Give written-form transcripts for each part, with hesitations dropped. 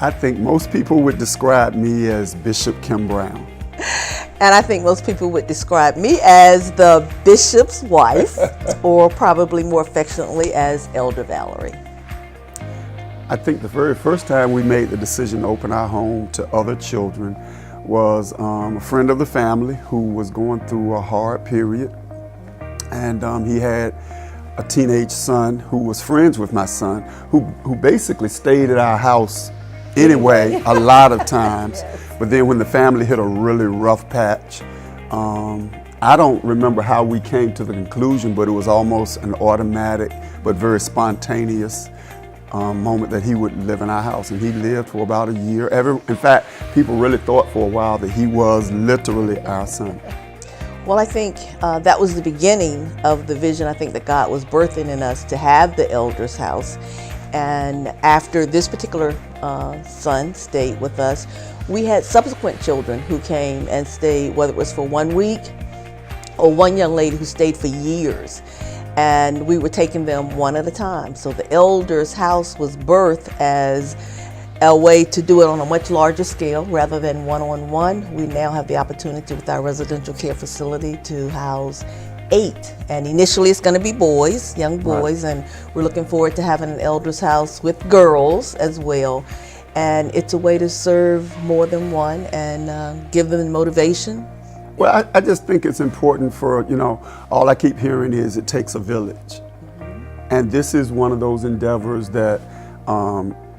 I think most people would describe me as Bishop Kim Brown. And I think most people would describe me as the bishop's wife, or probably more affectionately as Elder Valerie. I think the very first time we made the decision to open our home to other children was a friend of the family who was going through a hard period. And he had a teenage son who was friends with my son, who basically stayed at our house anyway a lot of times. But then when the family hit a really rough patch, I don't remember how we came to the conclusion, but it was almost an automatic but very spontaneous moment that he would live in our house. And he lived for about a year. In fact, people really thought for a while that he was literally our son. Well, I think that was the beginning of the vision I think that God was birthing in us, to have the Elders House. And after this particular son stayed with us, we had subsequent children who came and stayed, whether it was for 1 week or one young lady who stayed for years. And we were taking them one at a time. So the Elders House was birthed as a way to do it on a much larger scale rather than one-on-one. We now have the opportunity with our residential care facility to house 8. And initially it's going to be boys, young boys, right. And we're looking forward to having an Elders House with girls as well. And it's a way to serve more than one and give them motivation. Well, I just think it's important for, all I keep hearing is it takes a village. Mm-hmm. And this is one of those endeavors that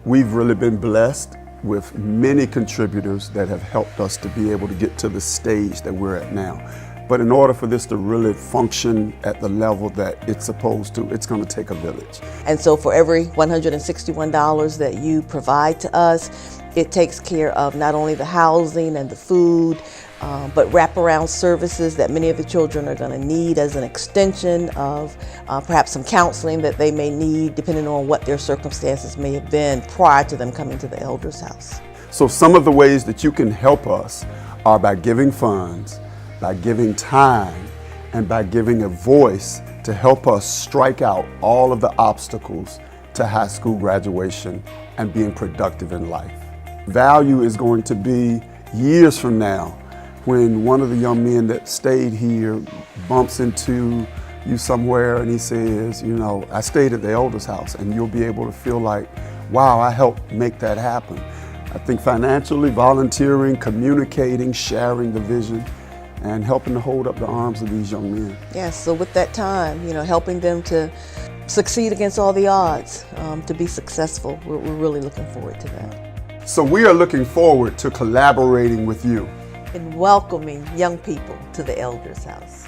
we've really been blessed with many contributors that have helped us to be able to get to the stage that we're at now. But in order for this to really function at the level that it's supposed to, it's going to take a village. And so for every $161 that you provide to us, it takes care of not only the housing and the food, but wraparound services that many of the children are going to need as an extension of perhaps some counseling that they may need, depending on what their circumstances may have been prior to them coming to the Elders House. So some of the ways that you can help us are by giving funds, by giving time, and by giving a voice to help us strike out all of the obstacles to high school graduation and being productive in life. Value is going to be years from now when one of the young men that stayed here bumps into you somewhere and he says, I stayed at the Elders House, and you'll be able to feel like, wow, I helped make that happen. I think financially, volunteering, communicating, sharing the vision, and helping to hold up the arms of these young men. Yes, so with that time, helping them to succeed against all the odds, to be successful, we're really looking forward to that. So we are looking forward to collaborating with you and welcoming young people to the Elders House.